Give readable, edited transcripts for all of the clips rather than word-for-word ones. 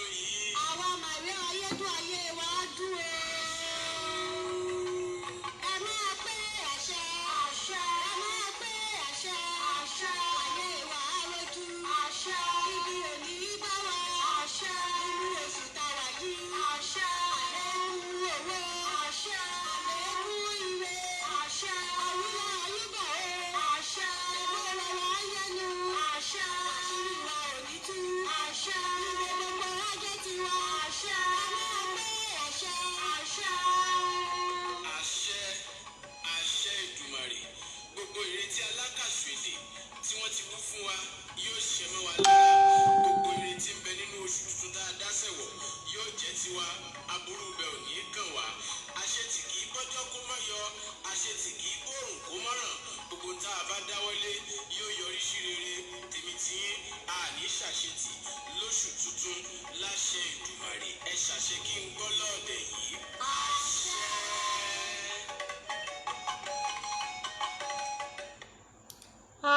tuntun yìí. Àwa màrí ayédùn ayé wa dùn o. Ẹ máa pé àṣẹ. Àṣẹ. Ẹ máa pé àṣẹ. Àṣẹ. Ayé wa lójú. Àṣẹ. Ibi ò ní bá wa. Àṣẹ. Inú oṣù tàwa yìí. Àṣẹ. Àlékún owó. Àṣẹ. Àlékún ire. Àṣẹ. Àwílà ayúbọ̀ o. Àṣẹ. Ẹgbẹ́ lọ́wọ́ ayẹnu. Àṣẹ. Àṣírí wa ò ní tú. Àṣẹ. Ire gbogbo ajé tiwa. Àṣẹ. Ẹ máa pé àṣẹ. Àṣẹ. Àṣẹ, àṣẹ Èdùmàrè. Gbogbo ìrètí alákàsù èdè tí wọ́n ti mú fún wa yóò ṣẹ mọ́ wa lára. Gbogbo ìrètí ń bẹ nínú oṣù tuntun tá a dáṣẹ̀ wọ̀ yóò jẹ́ tiwa. Aburú bẹ ò ní kàn wá. Àṣẹ tí kì í bọ́jọ́ kó má yọ. Àṣẹ tí kì í bòrùn kó má ràn. Gbogbo tá a bá dáwọ́lé yóò yọrí sí rere. Tèmi tí yín a ní ṣàṣetì lóṣù tuntun láṣẹ Èdùmàrè. Ẹ ṣàṣẹ kí n gbọ́ lọ́ọ̀dẹ̀ yìí. Àṣẹ.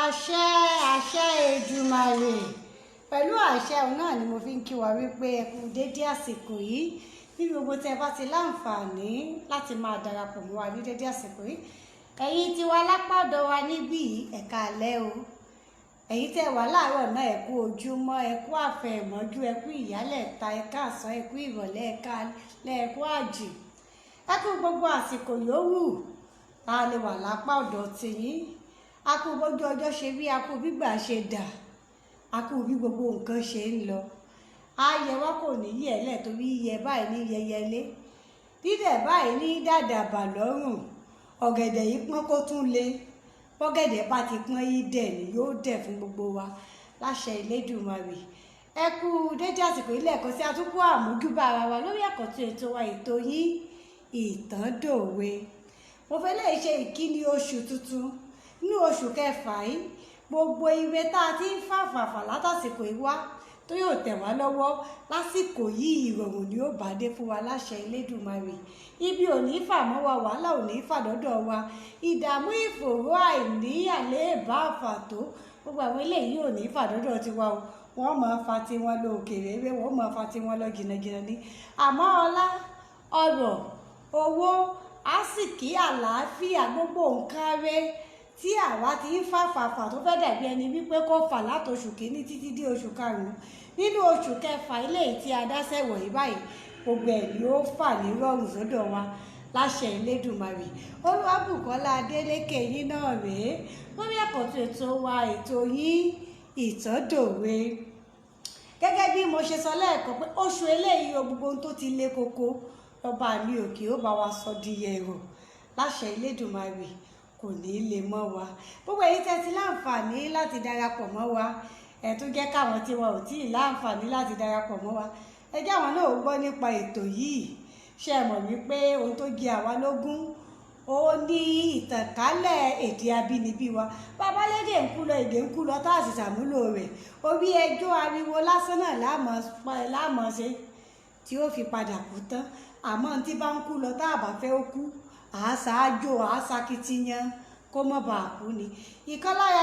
àṣẹ àṣẹ Èdùmàrè pẹ̀lú àṣẹ òun náà ni mo fi ń kí wa wípé ẹ kú dédé àsìkò yìí ní gbogbo tí ẹ bá ti láǹfààní láti máa darapọ̀ mọ́ wa ní dédé àsìkò yìí ẹ̀yin tí wà lápá ọ̀dọ̀ wa níbí ẹ̀ka alẹ́ o ẹ̀yin tẹ́ wà láàárọ̀ náà ẹ kú ojúmọ́ ẹ kú àfẹ̀mọ́jú ẹ kú ìyálẹ̀ta ẹ káàsán ẹ kú ìrọ̀lẹ́ ẹ káalẹ́ ẹ kú àjì ẹ kú gbogbo àsìkò yòówù tá a lè wà lápá ọ̀dọ̀ tiyín a kú bójú ọjọ́ ṣe bí a kú gbígbà ṣe dà a kú bí gbogbo nǹkan ṣe ń lọ ayẹ wa kò ní yẹ lẹ torí yẹ báyìí ní yẹyẹlé dídẹ̀ báyìí ní dàdàbà lọ́rùn ọ̀gẹ̀dẹ̀ yìí pọ́n kó tún le bọ́gẹ̀dẹ̀ bá ti pọ́n yìí dẹ̀ ni yóò dẹ̀ fún gbogbo wa láṣẹ Elédùmarè ẹ kú dédé àsìkò ilé ẹ̀kọ́ sí àtúkú àmójúbà ara wa lórí àkọ́tún ètò wa ètò yín ìtàn dòwe mo fẹ́ lè ṣe ìkíni oṣù tuntun nínú oṣù kẹfà yìí gbogbo ire tá a ti ń fàfàfà látàsìkò yìí wá tó yóò tẹ̀ wá lọ́wọ́ lásìkò yìí ìrọ̀rùn ni ó bá dé fún wa láṣẹ Elédùmarè ibi ò ní fà mọ́ wa wàhálà ò ní fà dọ́dọ̀ wa ìdààmú ìfòòró àìní àléébá àfàtó gbogbo àwọn eléyìí ò ní fà dọ́dọ̀ tiwa o wọ́n máa fa tiwọn lọ òkèèrè ewé wọ́n máa fa tiwọn lọ jìnnàjìnnà ní àmọ́ ọlá ọrọ̀ owó àsìkí àlàáfíà gbogbo nǹkan rẹ̀ tí àwa ti ń fàfàfà tó fẹ́ dàbí ẹni wípé kó fà látòṣù kìíní títí dé oṣù karùn-ún nínú oṣù kẹfà eléyìí tí a dáṣẹ́ wọ̀nyí báyìí gbogbo ẹ̀ yóò fà ní rọrùn sọ́dọ̀ wa láṣẹ Elédùmarè Olúwabùkọ́lá Adélékè yín náà rèé lórí àkọ́tún ètò wa ètò yín ìtàn dòwe gẹ́gẹ́ bí mo ṣe sọ lẹ́ẹ̀kan pé oṣù eléyìí o gbogbo ohun tó ti le koko lọ́ba mi òkè ó bá wa sọ di ẹ̀rọ láṣẹ Elédùmarè kò ní lè mọ́ wa gbogbo èyí tẹ́ ti láǹfààní láti darapọ̀ mọ́ wa ẹ̀ tó jẹ́ káwọn tí wọn ò tí ì láǹfààní láti darapọ̀ mọ́ wa ẹ jẹ́ àwọn náà ó gbọ́ nípa ètò yìí ṣe é mọ̀ wípé ohun tó jẹ àwa lógún ó ní ìtànkálẹ̀ èdè abínibí wa babalédè ń kú lọ èdè ń kú lọ tá a sì ṣàmúlò rẹ̀ orí ẹjọ́ ariwo lásán náà láàmọ̀ ṣe tí ó fi padà kú tán àmọ́ tí bá ń kú lọ tá a bá fẹ́ ó kú àáṣáájò àáṣakitiyan kó mọ̀ bá a kú ni ìkan lára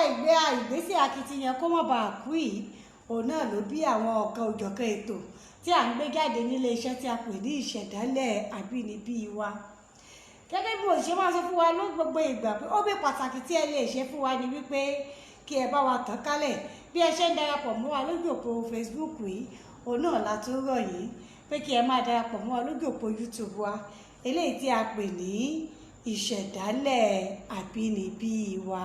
ìgbésẹ̀ akitiyan kó mọ̀ bá a kú yìí òun náà ló bí àwọn ọ̀kan òjọ̀kan ètò tí à ń gbé jáde nílé iṣẹ́ tí a pè ní ìṣẹ̀dálẹ̀ àbínibí wa gẹ́gẹ́ bí mo ṣe máa sọ fún wa ló gbogbo ìgbà pé ó bí pàtàkì tí ẹ lè ṣe fún wa ni wípé kí ẹ bá wa tàn kálẹ̀ bí ẹ ṣe ń darapọ̀ mọ́ wa lójú òpó Facebook yìí òun náà la tún rọ̀ yín pé kí ẹ máa darapọ̀ mọ́ wa lójú òpó YouTube wa eléyìí tí a pè ní ìṣẹ̀dálẹ̀ àbínibí wa.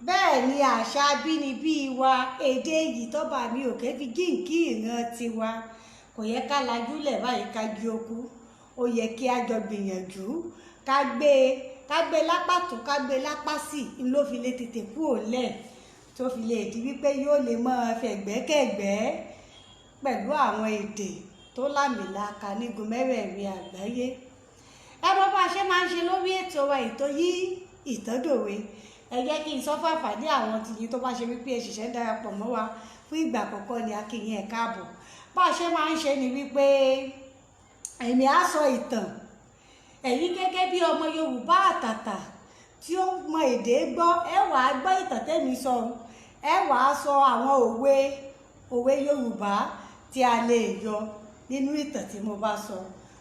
bẹ́ẹ̀ ni àṣà abínibí wa èdè yìí tọ́ba mi ò kẹ́ fi jíǹkí ìran tiwa kò yẹ ká lajúlẹ̀ báyìí ká jí okú ó yẹ kí a jọ gbìyànjú ká gbé lápá tó ká gbé lápá sí i ló fi lè tètè kú òlẹ̀ tó fi lè di wípé yóò lè máa fẹ̀gbẹ́kẹ̀gbẹ́ pẹ̀lú àwọn èdè tó lámìlaka nígun mẹ́rẹ̀ẹ̀rin àgbáyé ẹ bọ́ bá a ṣe máa ń ṣe lórí ètò wa ètò yìí ìtàn dòwe ẹ jẹ́ kí n sọ fún àǹfààní àwọn tìyí tó bá ṣe wípé ẹ ṣẹ̀ṣẹ̀ darapọ̀ mọ́ wa fún ìgbà àkọ́kọ́ ni a kí yín ẹ káàbọ̀ bá a ṣe máa ń ṣe ni wípé èmi á sọ ìtàn ẹ̀yin gẹ́gẹ́ bí ọmọ Yorùbá àtàtà tí ó mọ èdè gbọ́, ẹ wàá gbọ́ ìtàn tẹ́mi sọ, ẹ wàá sọ àwọn òwe Yorùbá tí a lè yọ nínú ìtàn tí mo bá sọ.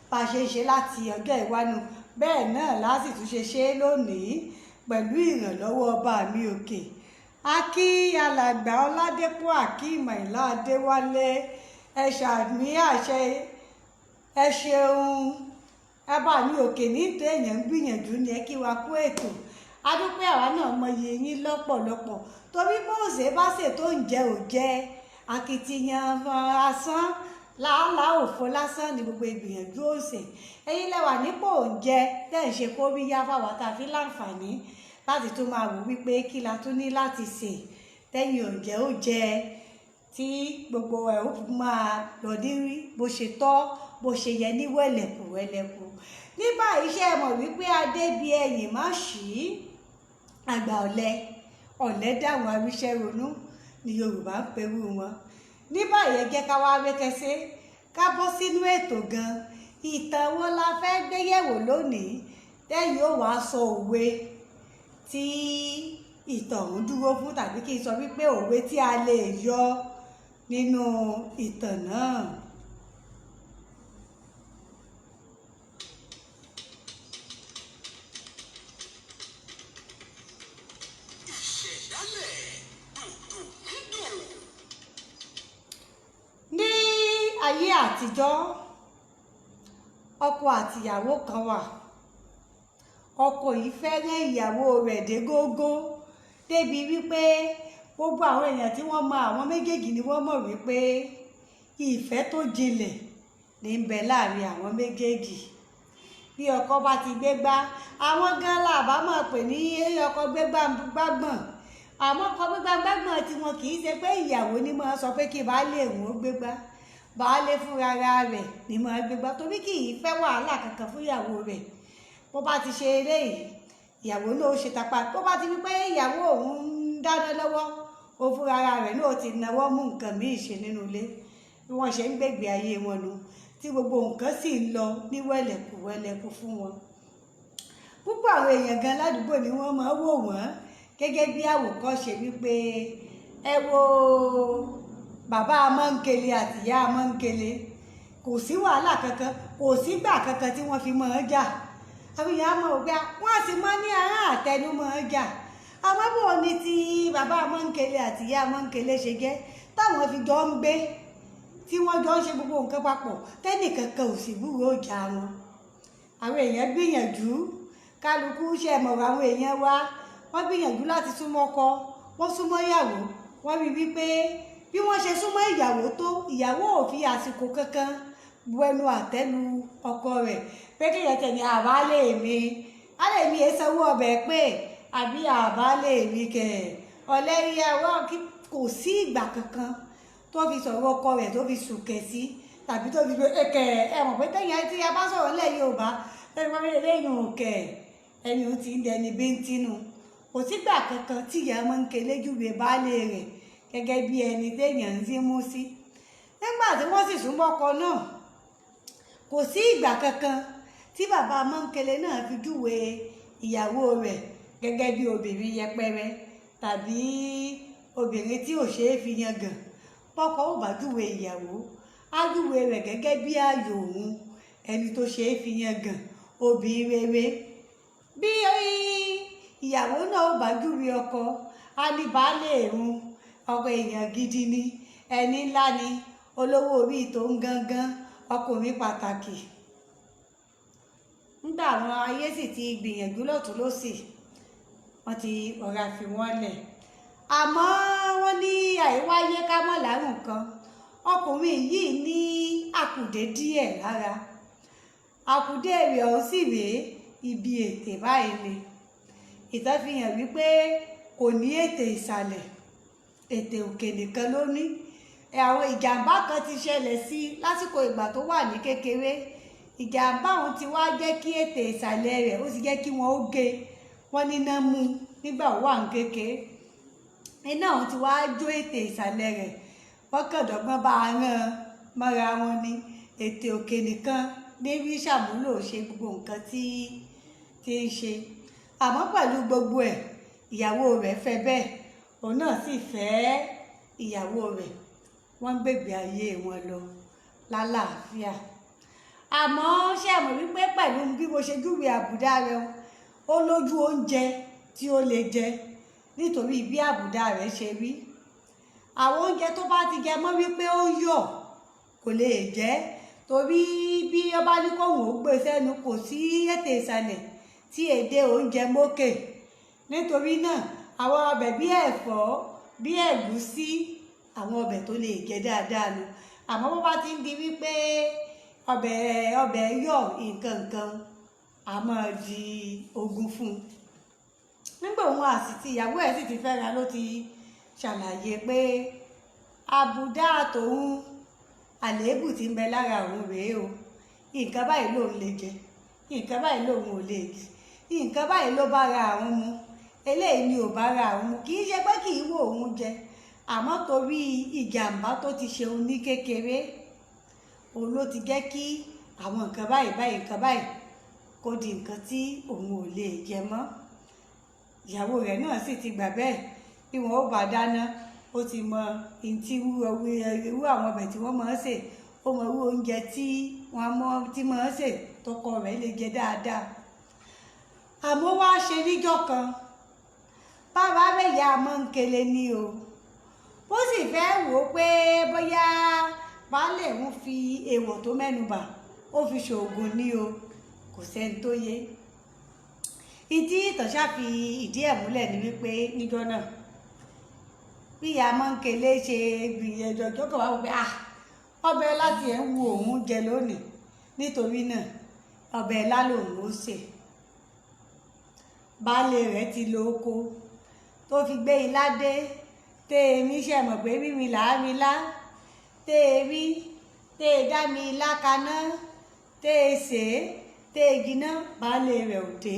Bá a ṣe ń ṣe láti ọjọ́ ìwánu, bẹ́ẹ̀ náà láti tún ṣe ṣe lónìí pẹ̀lú ìrànlọ́wọ́ ọba mi òkè. Akí alàgbà Ọládépọ̀ Akeem Àyìnlá Adéwálé, ẹ ṣàmì àṣẹ, ẹ ṣeun. Ọba mi òkè ní téèyàn ń gbìyànjú ni ẹ kí wa kú ètò. A dúpẹ́ àwa náà mọyì yín lọ́pọ̀lọpọ̀ torí bó ṣe bá ṣe tó ń jẹ ò jẹ, akitiyan asán làálàá òfo lásán ni gbogbo ìgbìyànjú òsè. Ẹ̀yin lẹ́wà nípò oúnjẹ tẹ́ ń ṣe kóríyá fáwọn tá a fi láǹfààní láti tún máa wò wípé kí la tún ní láti sè tẹ́yìn oúnjẹ ó jẹ tí gbogbo ẹ̀ ó máa lọ ní bó ṣe tọ́ bó ṣe yẹ ní wẹ̀lẹ̀kù wẹ̀lẹ̀kù. Ní báyìí ṣe mọ̀ wípé adé bí ẹ̀yìn má ṣí àgbà ọ̀lẹ dáhùn aríṣẹ́ ronú ni Yorùbá ń perú wọn. Ní báyìí ẹ jẹ́ ká wá wékẹsẹ́ ká bọ́ sínú ètò gan. Ìtàn wo la fẹ́ gbé yẹ̀wò lónìí tẹ́yìn ó wàá sọ òwe tí ìtàn ọ̀hún dúró fún, tàbí kí n sọ wípé òwe tí a lè yọ nínú ìtàn náà. Ní ayé àtijọ́, ọkọ àtìyàwó kan wà. Ọkọ yìí fẹ́ràn ìyàwó rẹ̀ dé gógó débi wípé gbogbo àwọn èèyàn tí wọ́n mọ àwọn méjèèjì ni wọ́n mọ̀ wípé ìfẹ́ tó jinlẹ̀ ní ń bẹ láàrin àwọn méjèèjì. Bí ọkọ bá ti gbégbá, àwọn gan làbá mọ̀ pé ní ọkọ gbégbá gbágbọ̀n. Àmọ́ ọkọ gbégbá gbágbọ̀n tí wọn kì í ṣe pé ìyàwó ni máa sọ pé kí baálé òun ó gbégbá. Baálé fúnra rẹ̀ ni máa gbégbá torí kì í fẹ́ wàhálà kankan fún ìyàwó rẹ̀. Bó bá ti ṣe eléyìí, ìyàwó náà ó ṣe tapá. Bó bá ti rí pé ìyàwó òun ń dáná lọ́wọ́, ó fúnra rẹ̀ náà ti náwó mú nǹkan míì ṣe nínú ilé. Bí wọ́n ṣe ń gbègbè ayé wọn nu, tí gbogbo nǹkan sì ń lọ ní wẹ̀lẹ̀kù wẹ̀lẹ̀kù fún wọn. Púpọ̀ àwọn èèyàn gan ládùúgbò ni wọ́n máa wò wọ́n gẹ́gẹ́ bí àwòkọ́ṣe wípé ẹ wo bàbá Amọ́nkele àti ìyá Amọ́nkele, kò sí wàhálà kankan, kò sígbà kankan tí wọ́n fi máa ń jà. Àwọn èèyàn mọ̀ pé wọ́n sì máa ní ará àtẹnu máa ń jà. Àmọ́ bò ní ti bàbá Amọ́nkele àti ìyá Amọ́nkele ṣe jẹ́ táwọn fi jọ ń gbé, tí wọ́n jọ ń ṣe gbogbo nǹkan papọ̀, tẹ́nìkankan ò sì gbúròó ìjà wọn. Àwọn èèyàn gbìyànjú, kálukú ṣe mọ̀rọ̀ àwọn èèyàn wa, wọ́n gbìyànjú láti súnmọ́ ọkọ, wọ́n súnmọ́ ìyàwó, wọ́n rí wípé bí wọ́n ṣe súnmọ́ ìyàwó tó, ìyàwó ò fi àsìkò kankan bu ẹnu àtẹ́lu ọkọ rẹ̀ pé kéèyàn tẹ̀ ní àbálé mi, àlè mi èé sanwó ọbẹ̀ pé àbí àbálé mi kẹ̀ ọ̀lẹ́yàwó, kò sí ìgbà kankan tó fi sọ̀rọ̀ ọkọ rẹ̀ tó fi sùkẹ̀ sí tàbí tó fi kẹ̀ ẹ mọ̀ pé tẹ̀yìn tí a bá sọ̀rọ̀ ńlẹ̀ Yorùbá lẹ́nu pé lẹ́yìn òkè ẹni ò ti ń dẹni bíntínú. Kò sígbà kankan tí ìyá Amọ́nkele júwe baálé rẹ̀ gẹ́gẹ́ bí ẹni téèyàn ń símú sí. Nígbà tí wọ́n sì súnmọ́ ọkọ náà, kò sí ìgbà kankan tí bàbá Amọ́nkele náà fi júwe ìyàwó rẹ̀ gẹ́gẹ́ bí obìnrin yẹpẹrẹ tàbí obìnrin tí ò ṣeé fi yangàn. Bọ́kọ ò bá júwe ìyàwó, á júwe rẹ̀ gẹ́gẹ́ bí ààyò òun, ẹni tó ṣeé fi yangàn, obìnrin rere. Bí ìyàwó náà ò bá júwe ọkọ, á ní baálé òun, ọkọ èèyàn gidi ni, ẹni ńlá ni, olówó orí tó ń gangan, ọkùnrin pàtàkì. Nígbà àwọn ayé sì ti gbìyànjú lọ́tùn lósì, wọ́n ti ọ̀rá fi wọ́n lẹ̀. Àmọ́ wọ́n ní àìwáyé ká mọ̀ lárùn kan. Ọkùnrin yìí ní àkùdé díẹ̀ lára. Àkùdé rẹ̀ ó sì rèé ibi ètè báyìí ni. Ìtàn fi hàn wípé kò ní ètè ìsàlẹ̀, ètè òkè nìkan ló ní. Àwọn ìjàmbá kan ti ṣẹlẹ̀ sí lásìkò ìgbà tó wà ní kékeré. Ìjàmbá òun ti wá jẹ́ kí ètè ìsàlẹ̀ rẹ̀ ó sì jẹ́ kí wọ́n ó gé. Wọ́n níná mú nígbà ó wà ní kékeré. Iná òun ti wá jó ètè ìsàlẹ̀ rẹ̀. Wọ́n kàn dọ́gbọ́n bá a rán mọ́ra wọn ní ètè òkè nìkan ní rí ṣàmúlò ṣe gbogbo nǹkan tí ń ṣe. Àmọ́ pẹ̀lú gbogbo ẹ̀ ìyàwó rẹ̀ fẹ́ bẹ́ẹ̀, òun náà sì fẹ́ ìyàwó rẹ̀, wọ́n gbègbè ayé wọn lọ lálàáfíà. Àmọ́ ṣé ẹ mọ̀ wípé pẹ̀lú bí mo ṣe júwe àbùdá rẹ̀ ó lójú oúnjẹ tí ó lè jẹ nítorí bí àbùdá rẹ̀ ṣe rí. Àwọn oúnjẹ tó bá ti jẹ mọ́ wípé ó yọ̀ kò lè jẹ, torí bí ó bá ní kóhùn ó gbé sẹ́nu kò sí ètè ìsàlẹ̀ tí èdè oúnjẹ mókè. Nítorí náà àwọn ọbẹ̀ bí ẹ̀fọ́, bí ẹ̀gúsí, àwọn ọbẹ̀ tó lè jẹ dáadáa ni. Àmọ́ bó bá ti ń di wípé ọbẹ̀ yọ̀ nǹkan a máa di ogun fún un. Nígbà òun àsìtì ìyàwó ẹ̀ sì ti fẹ́ra ló ti ṣàlàyé pé àbùdá tòun, àléébù tí ń bẹ lára òun rèé o, nǹkan báyìí lòun lè jẹ, nǹkan báyìí lòun ò lè jẹ, nǹkan báyìí ló bá ra àwọn mu, eléyìí ni ò bá ra àwọn mu. Kì í ṣe pé kì í wò òun jẹ, àmọ́ torí ìjàmbá tó ti ṣe òun ní kékeré, òun ló ti jẹ́ kí àwọn nǹkan báyìí kó di nǹkan tí òun ò lè jẹ mọ́. Ìyàwó rẹ̀ náà sì ti gbà bẹ́ẹ̀, bí wọn ó bá dáná ó ti mọ irú àwọn ọbẹ̀ tí wọ́n máa ń sè, ó mọ irú oúnjẹ tí wọ́n máa ń sè tọkọ rẹ̀ lè jẹ dáadáa. Àmọ́ wá ṣe níjọ́ kan, bàbá bẹ̀yà Mọ́ńkele ni o, ó sì fẹ́ wò ó pé bóyá baálé ń fi èèwọ̀ tó mẹ́nubà ó fi ṣoògùn ní o, kò sẹ́ni tó yé. Ìdí ìtàn ṣáfi ìdí ẹ̀ múlẹ̀ ni wípé níjọ́ náà bí ìyá Mọ́ńkele ṣe gbìyànjú ọjọ́ kan wá wípé ọbẹ̀ láti ẹ̀ ń wo òun jẹ lónìí, nítorí náà ọbẹ̀ ilá lòun ó sè. Baálé rẹ̀ ti lo oko tó fi gbé ilá dé, tèmi ṣe mọ̀ pé mímí làámi lá, tèmi dá mi ilá kaná, sè é, jiná, baálé rẹ̀ ò dé.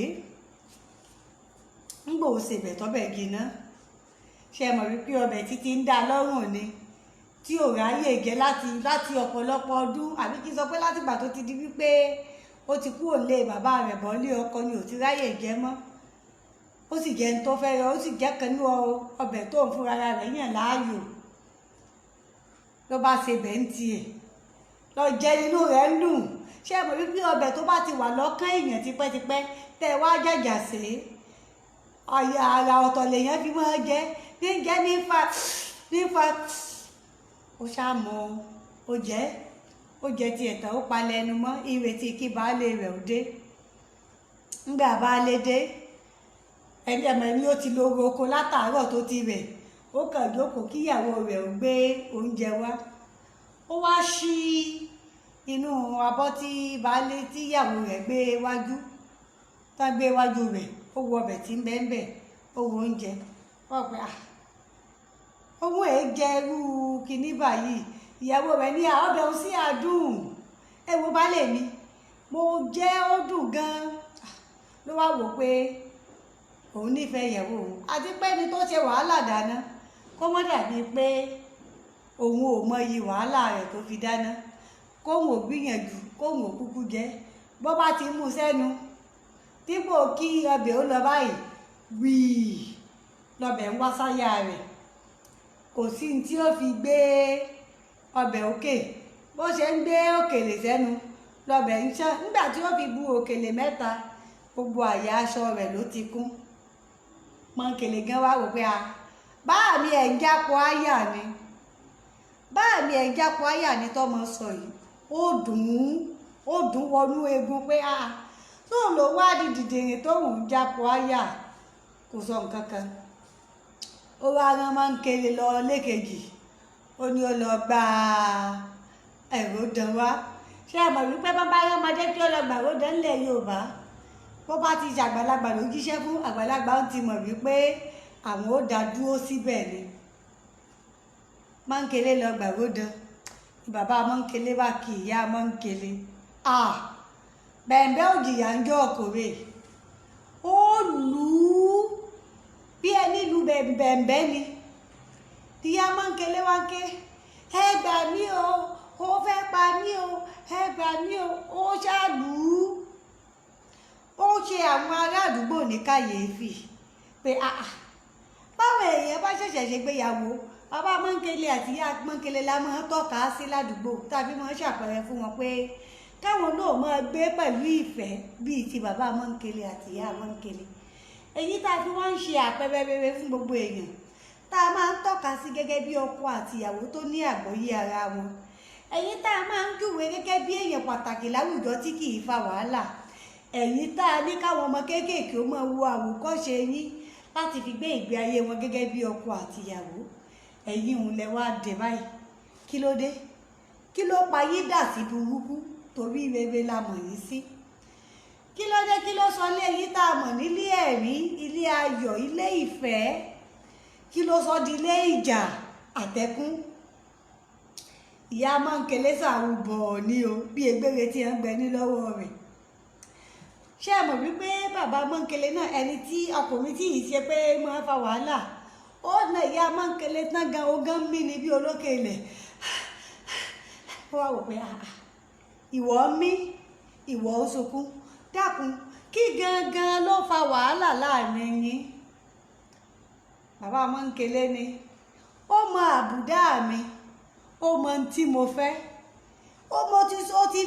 Ńgbò ó ṣèbẹ̀ tọ́bẹ̀ jiná, ṣe mọ̀ wípé ọbẹ̀ títí ń dá lọ́rùn ni, tí ò ráyè jẹ láti ọ̀pọ̀lọpọ̀ ọdún, àbí kí n sọ pé látìgbà tó ti di wípé ó ti kúrò lé bàbá rẹ̀ bọ́ lé ọkọ ni ò ti ráyè jẹ mọ́. Ó sì jẹ́ ń tó fẹ́ rẹ, ó sì jẹ́ kan ní ọbẹ̀ tó ń fúnra rẹ̀ yàn láàyò. Ló bá ṣe bẹ̀ ń tiẹ̀ lọ jẹ nínú rẹ̀ ń dùn. Ṣé mọ̀ wípé ọbẹ̀ tó bá ti wà lọ́kàn èèyàn tipẹ́tipẹ́ tẹ́ wá jàjà sí ara ọ̀tọ̀ lèèyàn fi máa jẹ, ní jẹ́ nífa ó ṣàmọ́ ó jẹ tiẹ̀ tán, ó palẹ̀ ẹnu mọ́ ìrètí kí baálé rẹ̀ ò dé. Ńgbà baálé dé, ẹ̀mẹ̀ ni ó ti lo oko látàárọ̀ tó ti rẹ̀, ó kàn jókòó kíyàwó rẹ̀ ò gbé oúnjẹ wá. Ó wá ṣí inú abọ́ tí baálé tíyàwó rẹ̀ gbé wájú rẹ̀, ó wo ọbẹ̀ tí ń bẹ ń bẹ̀, ó wo oúnjẹ, ó pẹ́ ohun ẹ̀ jẹ irú kinní báyìí. Ìyàwó rẹ̀ ní ọbẹ̀ òun sí àdùn, ẹ wo baálé mi, mo jẹ́ ó dùn gan. Ló wá wò pé òun nífẹ̀ẹ́ ìyàwó òun, àti pé ẹni tó ṣe wàhálà dáná kó mọ́ dàbí pé òun ò mọyì wàhálà rẹ̀ tó fi dáná, kóhun ò gbìyànjú, kóhun ò kúkú jẹ. Bó bá ti mú sẹ́nu, dípò kí ọbẹ̀ ó lọ báyìí wíì lọbẹ̀ ń wá sáyà rẹ̀. Kò sí ní tí ó fi gbé ọbẹ̀ òkè, bó ṣe ń gbé òkèlè sẹ́nu lọbẹ̀ ń ṣán. Nígbà tí ó fi bu òkèlè mẹ́ta, gbogbo àyà aṣọ rẹ̀ ló ti kún. Mọ́ńkele gan wá wò pé báà mi ẹ̀ ń jápọ̀ áyà ni, báà mi ẹ̀ ń jápọ̀ áyà ni tọ́mọ sọ yìí, ó dùn wọnú egun pé tóun ló wá di dìdìrín tóun ń jápọ̀ áyà. Kò sọ nǹkan kan, ó wá rán Mọ́ńkele lọ lékejì, ó ní ó lọ gba ẹ̀rọ dán wá. Ṣé ẹ mọ̀ wípé bàbá ọmọdé kí ó lọ gbà ẹ̀rọ dán nílẹ̀ Yorùbá, bó bá ti ṣe àgbàlagbà ló jíṣẹ́ fún àgbàlagbà, ó ti mọ̀ wípé àwọn ó dá dúró síbẹ̀ ni. Mọ́ńkele lọ gbà ẹ̀rọ dán, bàbá Mọ́ńkele bá kí ìyá Mọ́ńkele, bẹ̀m̀bẹ́ òjìyà ń jọ ọkùnrin, ó lù ú bí ẹni lu bẹ̀m̀bẹ́ ni. Ìyá Mọ́ńkele wá ké, ẹ gbà mí o, ó fẹ́ pa mí o, ẹ gbà mí o, ó ṣàlù ú. Ó ṣe àwọn ará àdúgbò ní kàyéfì pé báwọn èèyàn bá ṣẹ̀ṣẹ̀ ṣègbéyàwó bàbá Mọ́ńkélé àti ìyá Mọ́ńkélé la máa ń tọ́ka sí ládùúgbò tàbí máa ń ṣàpẹẹrẹ fún wọn pé káwọn náà máa gbé pẹ̀lú ìfẹ́ bíi ti bàbá Mọ́ńkélé àti ìyá Mọ́ńkélé. Èyí tá a fi wọ́n ń ṣe àpẹẹrẹ rere fún gbogbo èèyàn tá a máa ń tọ́ka sí gẹ́gẹ́ bí ọkọ àti ìyàwó tó ní àgbọ́yé ara wọn. Èyí tá a máa ń júwe gẹ́gẹ́ bí èèyàn pàtàkì láwùjọ tí kì í fa wàhálà. Ẹ̀yin tá a ní káwọn ọmọ kéékèèké ó máa wo àwòkọ́ṣe yín láti fi gbé ìgbé ayé wọn gẹ́gẹ́ bí ọkọ àti ìyàwó. Ẹ̀yin òun lẹ wá dé báyìí. Kí ló dé? Kí ló pa yín dà sí burúkú torí rere la mọ̀ yín sí? Kí ló dé? Kí ló sọ ilé yín tá a mọ̀ nílé ẹ̀rín, ilé ayọ̀, ilé ìfẹ́? Kí ló sọ di ilé ìjà àtẹkún? Ìyá Mọ́ńkélé ṣàwùbọ̀ ni o bí egbére tí ń gbẹ ní lọ́wọ́ rẹ̀. Ṣé ẹ mọ̀ wípé bàbá Mọ́ńkélé náà ẹni tí ọkùnrin tí yìí ṣe pé máa fa wàhálà ó na ìyá Mọ́ńkélé tán gan ogán mí ni bí olókè ilẹ̀. Ó wá wò pé ìwọ mí ìwọ ó sunkún, dákun kí gangan ló fa wàhálà láàrin yín? Bàbá Mọ́ńkélé ni ó mọ àbùdá mi, ó mọ ohun tí mo fẹ́, ó ti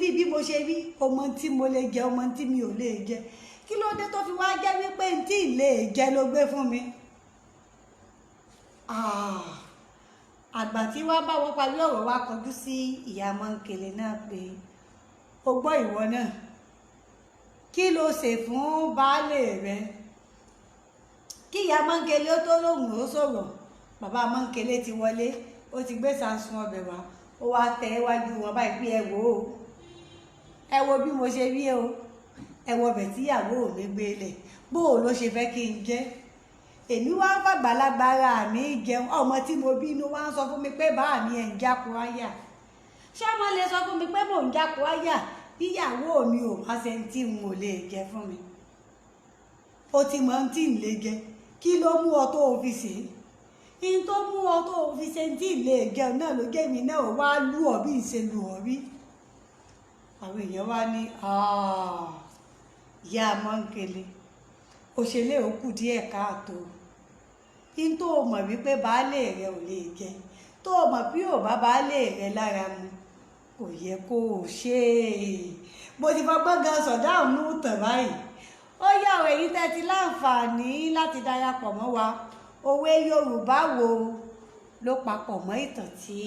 bí bí mo ṣe rí, ó mọ ohun tí mo lè jẹ, ó mọ ohun tí mi ò lè jẹ. Kí ló dé tó fi wá jẹ́ wípé ohun tí ì lè jẹ ló gbé fún mi? Àgbà tí wá bá wọ́n parí ọ̀rọ̀ wá kọjú sí ìyá Mọ́ńkélé náà pé o gbọ́ ìwọ náà, kí ló ṣe fún baálé rẹ? Kí ìyá Mọ́ńkélé ó tó lóhùn ó sọ̀rọ̀, bàbá Mọ́ńkélé ti wọlé, ó ti gbé sàǹsùn ọbẹ̀ wá, ó wá tẹ iwájú wọn báyìí pé ẹ wò ó, ẹ wo bí mo ṣe rí o, ẹ wo ọbẹ̀ tíyàwó mi gbé lẹ̀, bó o ló ṣe fẹ́ kí n jẹ́? Èmi wá ń fàgbàlagbà ara mi jẹun, ọmọ tí mo bí inú wá ń sọ fún mi pé bá mi ẹ̀ ń jápo áyà. Ṣé ọmọ lè sọ fún mi pé mò ń jápo áyà bíyàwó mi ò bá ṣe tí n ò lè jẹ fún mi? O ti mọ tí n lè jẹ, kí ló mú ọ tó o fi ṣe? In tó mú ọ tó o fi ṣe tí n lè jẹun náà ló jẹ́ mi náà wá lù ọ bí n ṣe lù ọ rí. Àwọn èèyàn wá ní ìyá Mọ́ńkélé òṣèlè òkú díẹ̀ káàtó. In tó o mọ̀ wípé baálé rẹ ò lè jẹ, tó o mọ̀ bí ò bá baálé rẹ lára mu, kò yẹ kó o ṣe é. Mo ti fọgbọ́n gan sọ̀dá òun tàn báyìí. Ó yá àwọn èyí tẹ́ ti láǹfààní láti darapọ̀ mọ́ wa. Òwe Yorùbá wo ló papọ̀ mọ́ ìtàn tí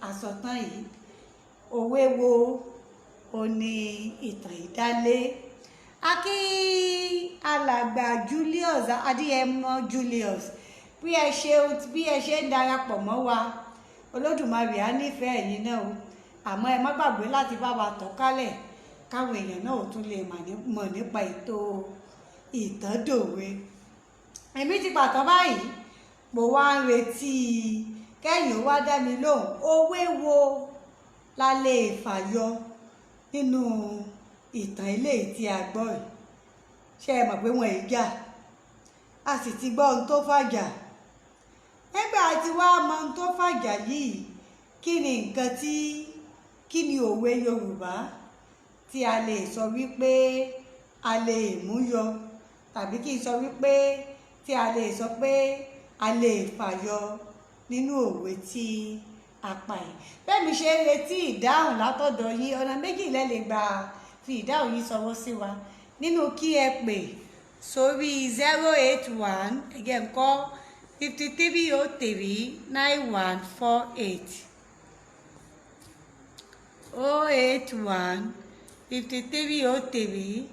a sọ tán yìí? Òwe wo o ní ìtàn ìdálé? Akí alàgbà Julius Adéyẹmọ Julius bí ẹ ṣe ń darapọ̀ mọ́ wa, Olódùmarè á nífẹ̀ẹ́ ẹ̀yin náà o. Àmọ́ ẹ má gbàgbé láti bá wa tàn kálẹ̀ káwọn èèyàn náà ò tún lè mọ̀ nípa ètò ìtàn dòwe. Èmi ti pàtàn báyìí, mo wá ń retí kẹ́yìn ó wá dá mi lóhùn. Òwe wo la lè fàyọ nínú ìtàn eléyìí tí a gbọ́ yìí? Ṣé ẹ mọ̀ pé wọ́n ì jà, a sì ti gbọ́ ohun tó fàjà. Nígbà tí wàá mọ ohun tó fàjà yìí, kí ni òwe Yorùbá tí a lè sọ wípé a lè mú yọ, tàbí kí n sọ wípé tí a lè sọ pé a lè fàyọ nínú òwe tí a pa yìí? Bẹ́ẹ̀ mi ṣe ń retí ìdáhùn látọ̀dọ̀ yín, ọ̀nà méjì lẹ lè gbà fi ìdáhùn yìí ṣọwọ́ sí wa. Nínú kí ẹ pè sórí 081 ẹ̀gẹ́ ńkọ́ 5303 9148 081 5303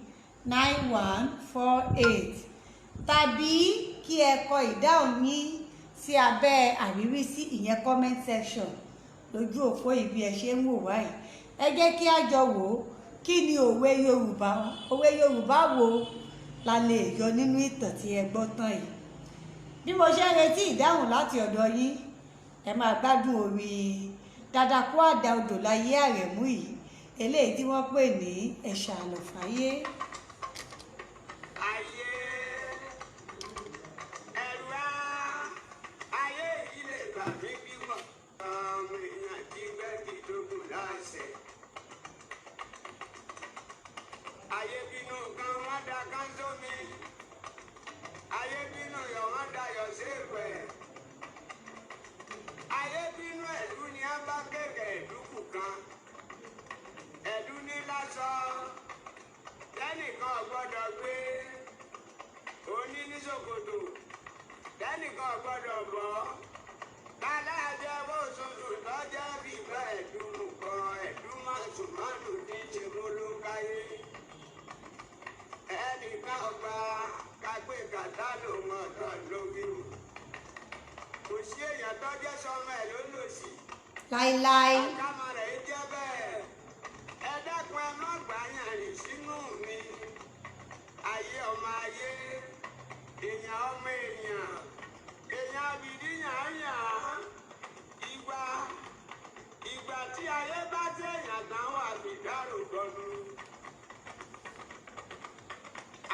9148, tàbí kí ẹ kọ ìdáhùn yín sí abẹ́ àríwísí ìyẹn comment section lójú òpó ibi ẹ ṣe ń wò wáyé. Ẹ jẹ́ kí a jọ wò ó, kí ni òwe Yorùbá wo la lè yọ nínú ìtàn tí ẹ gbọ́ tán yìí? Bí mo ṣe ń retí ìdáhùn láti ọ̀dọ̀ yín, ẹ máa gbádùn orin Dàdàkú Àdá Odò Láyé Àrẹ̀mú yìí, eléyìí tí wọ́n pè ní Ẹ̀ṣà Àlọ́fáyé. a bá kéèké ẹ̀dúkù kan ẹ̀dú ní lásán lẹ́nìkan gbọ́dọ̀ gbé òní ní ṣòkòtò lẹ́nìkan gbọ́dọ̀ bọ́ aláàjẹ bó ṣoṣo lọ́jọ́ bíbá ẹ̀dùn kan ẹ̀dùn mọ̀tòmọ́tò ní ṣe mú ló káyé ẹnìkan gba kápẹ́ kàtá ló mọ̀ ọ̀dọ́ lórí kò sí èèyàn tó jẹ́ sọmọ ẹ̀ ló lò sí. láíláí. àkàmọ́ rẹ̀ jẹ́ bẹ́ẹ̀ ẹ dákun ẹ má gbàyàn rìn sínú mi ayé ọmọ ayé èèyàn ọmọ èèyàn èèyàn abìdí yànyàn ìgbà tí ayé bá jẹ́ èèyàn táwọn àbìdárò gbọdú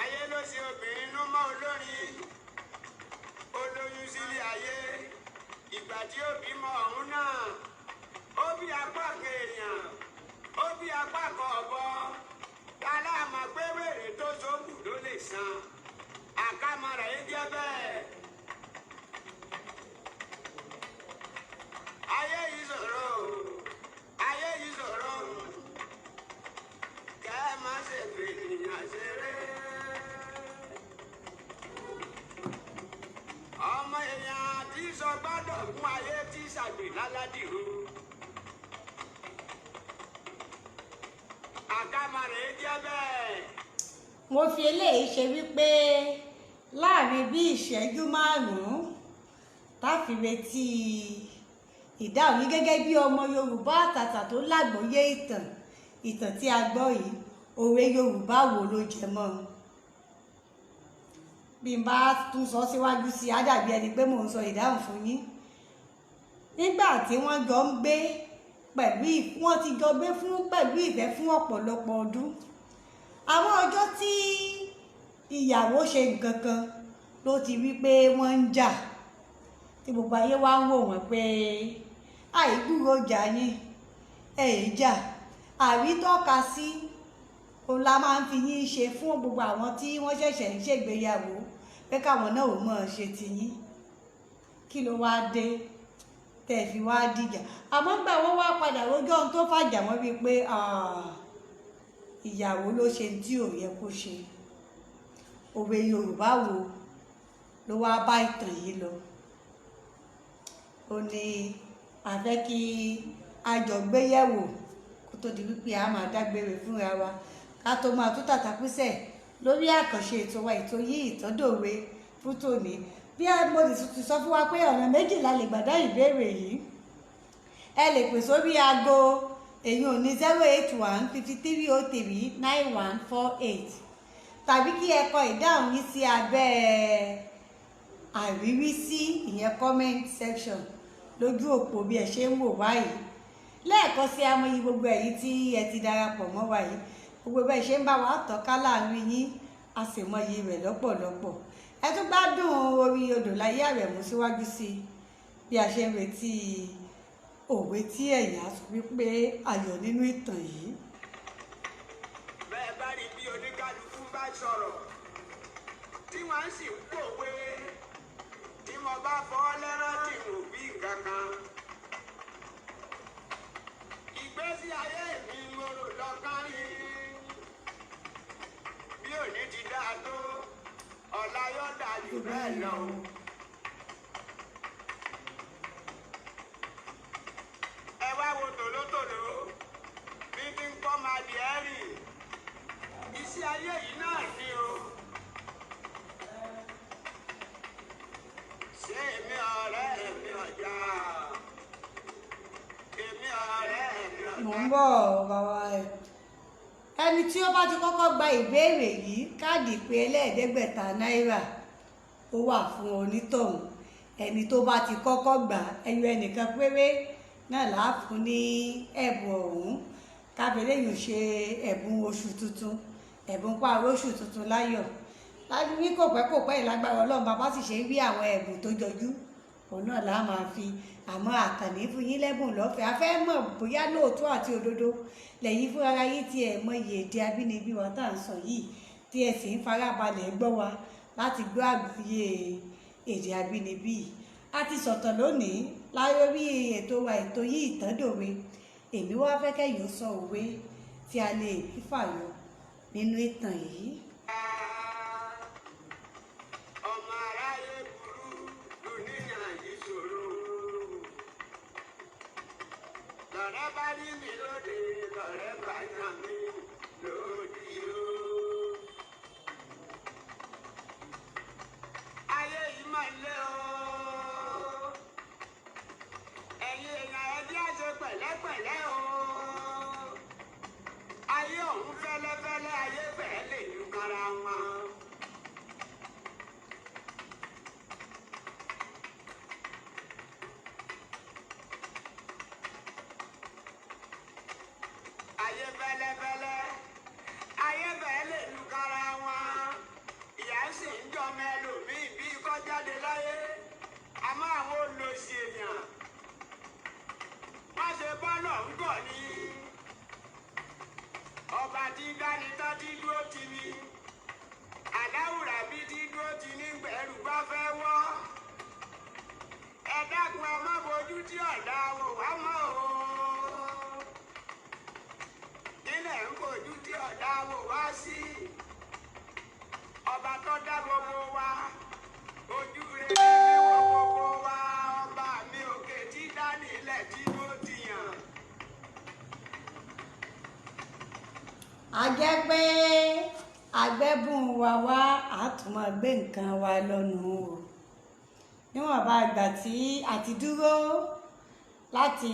ayé ló ṣe obìnrin nú mọ́ olórin olóyún sílé ayé ìgbà tí ó bímọ ọ̀hún náà ó bí apá kan èèyàn ó bí apá kan ọ̀bọ aláàmọ̀ pé wèrè tó sóògùn ló lè san àkàmọ́ rẹ̀ ń jẹ́ bẹ́ẹ̀. ayé yìí sọ̀rọ̀ kẹ́ ẹ má ṣe fi ènìyàn ṣeré. ọmọ èèyàn tí sọ gbọ́dọ̀ fún ayé tí ṣàgbè láládìrú. àkàmọ́ rẹ̀ ń jẹ́ bẹ́ẹ̀. mo fi eléyìí ṣe wípé láàrin bí ìṣẹ́jú márùn-ún táfi retí ìdáhùn yìí gẹ́gẹ́ bí ọmọ Yorùbá àtàtà tó lágbóyé ìtàn tí a gbọ́ yìí òwe Yorùbá wo ló jẹ mọ́ bí n bá tún sọ síwájú sí i á dàbí ẹni pé mò ń sọ ìdáhùn fún yín nígbà tí wọ́n jọ ń gbé wọ́n ti jọ gbé pẹ̀lú ìfẹ́ fún ọ̀pọ̀lọpọ̀ ọdún àwọn ọjọ́ tí ìyàwó ṣe nǹkan kan ló ti wí pé wọ́n ń jà tí gbogbo ayé wá ń wò wọ́n pé àìgbúrò jà yín jà àrítọ́ka sí òun la máa ń fi yín ṣe fún gbogbo àwọn tí wọ́n ṣẹ̀ṣẹ̀ ń ṣègbéyàwó pé káwọn náà ò mọ̀ ṣe ti yín kí ló wá dé tẹ̀ fi wá dìjà àmọ́ gbà wọ́n wá padà rójọ́ ohun tó fàjà wọ́n bíi pé ìyàwó ló ṣe tí ò yẹ kó ṣe òwe Yorùbá wo ló wá bá ìtàn yìí lọ ó ní a fẹ́ kí a jọ gbéyẹ̀wò kó tó di wípé a máa dágbére fúnra wa ká tó máa tún tàtàkùsẹ̀ lórí àkànṣe ètò wa ètò yìí ìtọ́dọ̀wé fún tòní bí mo ti sọ fún wa pé ọ̀nà méjìlá lè gbàdá ìbéèrè yìí ẹ lè pè sórí aago èyàn ní 08153039148 tàbí kí ẹ kọ ìdáhùn yín sí abẹ́ àríwísí ìyẹn comment section lójú òpó bí ẹ ṣe ń wò wáyìí lẹ́ẹ̀kan sí amòye gbogbo èyí tí ẹ ti darapọ̀ mọ́ wa yìí gbogbo bẹ́ẹ̀ ṣe ń bá wa tọ́ka láàrin yín a sì mọyì rẹ̀ lọ́pọ̀lọpọ̀ ẹ tún gbádùn orí odò láyé Àrẹ̀mú síwájú sí i bí a ṣe ń retí òwe tí ẹ̀yà sọ wípé ayọ̀ nínú ìtàn yìí. bẹ́ẹ̀ bá rí bí oníkálukú bá sọ̀rọ̀ tí wọ́n sì ń pòwe tí mo bá fọ́ lẹ́rán tí mo bí kankan. ìgbésí ayé mi mo rò lọ́kàn yìí bí òní ti dáa tó ọ̀la yóò dáa jù bẹ́ẹ̀ lọ. ẹ wá wo tòlótòló bí kí n kọ́ máa di ẹ́ rìn iṣẹ́ ayé yìí náà ni o. ṣé èmi ọ̀rẹ́ mi ọ̀jà èmi ọ̀rẹ́ mi ọ̀jà. mò ń bọ̀ bàbá ẹ̀ ẹni tí ó bá ti kọ́kọ́ gba ìbéèrè yìí káàdì pé ẹlẹ́ẹ̀ẹ́dẹ́gbẹ̀ta náírà ó wà fún onítọ̀hún ẹni tó bá ti kọ́kọ́ gbà ẹyọ ẹnìkan péré náà láàfún ní ẹ̀bùn ọ̀hún kábẹ́lẹ́ yìí ṣe ẹ̀bùn oṣù tuntun ẹ̀bùn pààrọ̀ oṣù tuntun láyọ̀ láti ní kòpẹ́kòpẹ́ ìlágbára Ọlọ́run bàbá sì ṣe rí àwọn ẹ̀bùn tó jọjú òun náà là máa fi àmọ́ àkànní fún yín lẹ́bùn lọ́fẹ̀ẹ́ a fẹ́ mọ̀ bóyá lóòótọ́ àti òdodo lẹ́yìn fún ara yín tí ẹ mọ iye èdè abínibí wa tá à ń sọ yìí tí ẹ sì ń farabalẹ̀ gbọ́ wa láti gbọ́ àgbọ́yé èdè abínibí yìí a ti sọ̀tàn lónìí lórí ètò wa ètò yìí Ìtàn dòwe èmi wá fẹ́ kẹ́yìn ó sọ òwe tí a lè rí fàyọ nínú ìtàn yìí. ọmọ aráyé burú dùníyàn yìí ṣòro lọ̀rẹ́ bá rí mi lóde lọ̀rẹ́ bá yàn mí lódì o. ayé yìí máa lé o ẹ̀yin èèyàn ẹbí àṣẹ pẹ̀lẹ́pẹ̀lẹ́ o. ayé ọ̀hún fẹ́lẹ́fẹ́lẹ́ ayé bẹ́ẹ̀ lè lu kanra wọn. ayé fẹ́lẹ́fẹ́lẹ́ ayé bẹ́ẹ̀ lè lu kanra wọn. ìyá sì ń jọmọ ẹlòmíì bí kó jáde láyé àmọ́ àwọn olóṣì èèyàn wọ́n ṣe bọ́ọ̀lù ń gọ̀ ni. ọba tí dánitán tí dúró ti ní aláwùrà bí tí dúró ti ní gbẹ̀rù bá fẹ́ wọ́. ẹ dákun ẹ má bojú tí ọ̀dà wò wá mọ́ o. nílẹ̀ ń bojú tí ọ̀dà wò wá sí. ọba tó dá gbogbo wa ojú rere ni wo gbogbo wa. ọba mi òkè tí dánilẹ̀ tí dúró ti yàn. a jẹ́ pé agbẹ́bùn wa wá àtúmọ̀ gbé nǹkan wa lọ́nu o níwọ̀n bá gbà tí a ti dúró láti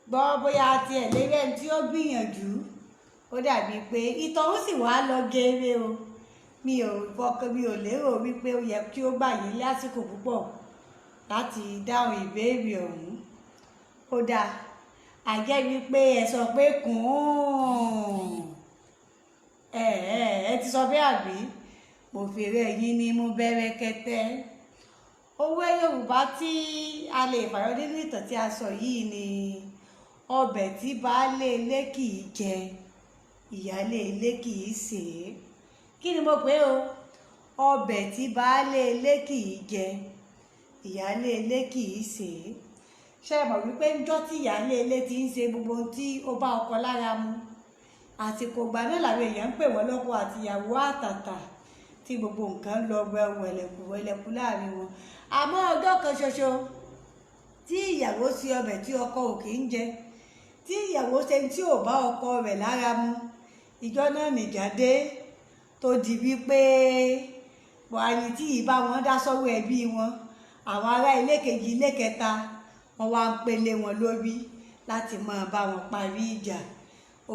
gbọ́ bóyá ti ẹ̀ lérí ẹni tí ó gbìyànjú ó dàbí pé ìtọ̀hún sì wá lọ geere o mi ò lérò wípé ó yẹ kí ó gbà yín lásìkò púpọ̀ láti dáhùn ìbéèrè ọ̀hún kódà àjẹ́ wípé ẹ sọ pé ẹ ti sọ bẹ́ẹ̀ àbí mo fèrè yín ní mo bẹ̀rẹ̀ kẹtẹ. òwe Yorùbá tí a lè fàyọ nínú ìtàn tí a sọ yìí ni ọbẹ̀ tí baálé ilé kì í jẹ ìyálé ilé kì í sè é. kí ni mo pè o ọbẹ̀ tí baálé ilé kì í jẹ ìyálé ilé kì í sè é. ṣe mọ̀ wípé ńjọ́ tí ìyáálé ilé ti ń ṣe gbogbo ohun tí ó bá ọkọ lára mu àsìkò ìgbà náà làwọn èèyàn ń pè wọ́n lọ́kọ àtìyàwó àtàtà tí gbogbo nǹkan lọ wẹ̀lẹ̀kú láàrin wọn. àmọ́ ọjọ́ kan ṣoṣo tí ìyàwó ṣe ọbẹ̀ tí ọkọ ò kì í jẹ tí ìyàwó ṣe tí ò bá ọkọ rẹ̀ lára mu ìjọ náà nìjà dé tó di wípé buhari tí ì bá wọn dá sọ́wọ́ ẹbí wọn àwọn ará ilé kejì ilé kẹta wọ́n wá ń pele wọn lórí láti máa bá wọn parí ìjà.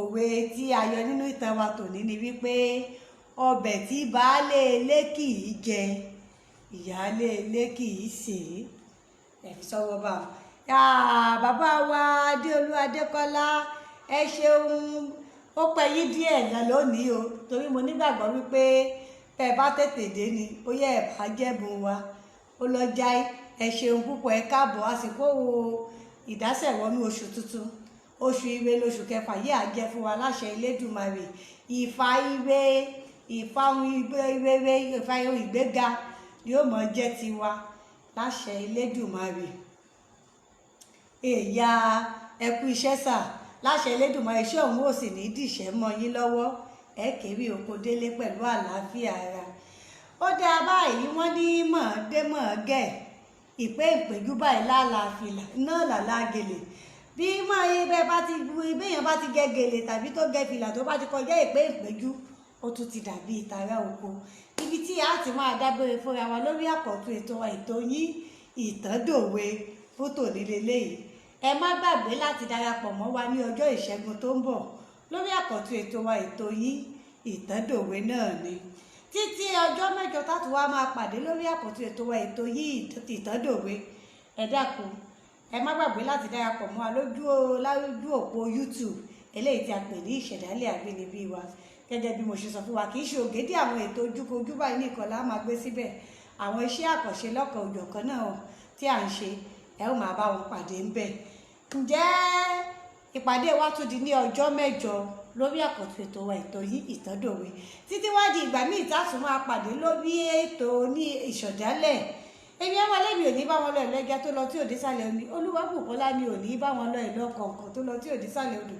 òwe tí a yọ nínú ìtàn wa tòní ni wípé ọbẹ̀ tí baálé ilé kì í jẹ ìyáálé ilé kì í sè é ẹ fi sọ́wọ́ bá wọn. bàbá wa Adéolú Adékọ́lá ẹ ṣeun ó pẹ́ yín díẹ̀ náà lónìí o torí mo nígbàgbọ́ wípé ẹ bá tètè dé ni ó yẹ ẹ bá jẹ́bùn wa ó lọ jáì. ẹ ṣeun púpọ̀ ẹ káàbọ̀ àsìkò ìdásẹ̀wọ́nú oṣù tuntun oṣù ire lóṣù kẹfà yìí á jẹ́ fún wa láṣẹ Elédùmarè. ìfà ire ìfà ohun ìgbéga yóò mọ̀ jẹ́ tiwa láṣẹ Elédùmarè. èyà ẹkú iṣẹ́ sà láṣẹ Elédùmarè iṣẹ́ òun ò sì ní dìṣẹ́ mọ́ yín lọ́wọ́ ẹ kéré oko délé pẹ̀lú àlàáfíà ara. ó dáa báyìí wọ́n ní mọ̀ọ́dé ìpé ìpéjú báyìí lálàáfíà náà làlágèlè bí béèyàn bá ti gẹ gèlè tàbí tó gẹ fìlà tó bá ti kọjá ìpé ìpéjú ó tún ti dàbí ìtara oko. ibi tí a ti máa dágbére fúnra wa lórí àkọ́tún ètò wa ètò yín Ìtàn dòwe fótò líle léyìí. ẹ má gbàgbé láti darapọ̀ mọ́ wa ní ọjọ́ ìṣẹ́gun tó ń bọ̀ lórí àkọ́tún ètò wa ètò yín Ìtàn dòwe náà ni. títí ọjọ́ mẹ́jọ tátù wá máa pàdé lórí àkọ́tún ètò wa ètò yìí Ìtàn dòwe. ẹ dákun ẹ má gbàgbé láti darapọ̀ mọ́ wa lójú òpó YouTube eléyìí tí a pè ní ìṣẹ̀dálẹ̀ àgbénibí wa. gẹ́gẹ́ bí mo ṣe sọ fún wa kì í ṣe ògèdè àwọn ètò ojúkojú báyìí nìkan la máa gbé síbẹ̀. àwọn iṣẹ́ àkànṣe lọ́kan òjọ̀kan náà tí à ń ṣe ẹ ó máa bá wọn pàdé ń bẹ̀. ǹjẹ́ ìpàdé wa tún di ní ọjọ́ mẹ́jọ lórí àkọ́tún ètò wa ètò yìí Ìtàn dòwe. títí wá di ìgbà míì tá a tún máa pàdé lórí ètò ní ìṣọ̀dálẹ̀ èmi ọmọ lẹ́mi ò ní bá wọn lọ ìlú ẹja tó lọ tí òdì sàlẹ̀ omi Olúwabùkọ́lá mi ò ní bá wọn lọ ìlú ọ̀kọ̀ọ̀kan tó lọ tí òdì sàlẹ̀ odò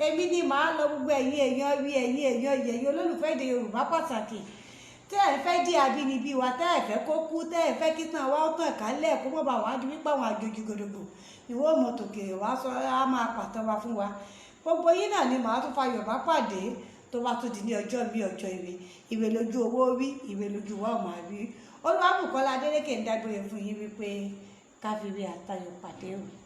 èmi ni màá lọ gbogbo ẹ̀yin èèyàn rí ẹ̀yin èèyàn yẹ̀yìn olólùfẹ́ èdè Yorùbá pàtàkì tẹ́ ẹ̀ fẹ́ dí abínibí wa tẹ́ ẹ̀ fẹ́ kó kú tẹ́ ẹ̀ fẹ́ kí tàn wá ó tàn kálẹ̀ kó mọ̀ bá wá di wípé àwọn àjòjì gòdògbò ìwọ ọmọ tòkè wá sọ á máa pàtàn wa fún wa gbogbo yín náà ni màá tún fa Yorùbá pàdé tó bá tún di ní ọjọ́ mi ọjọ́ ìwé lójú owó rí ìwé lójú wa ọmọ àrí Olúwabùkọ́lá Adélékè ń dágbére fún yín wípé káfíńrí àtayọ̀ pàdé o.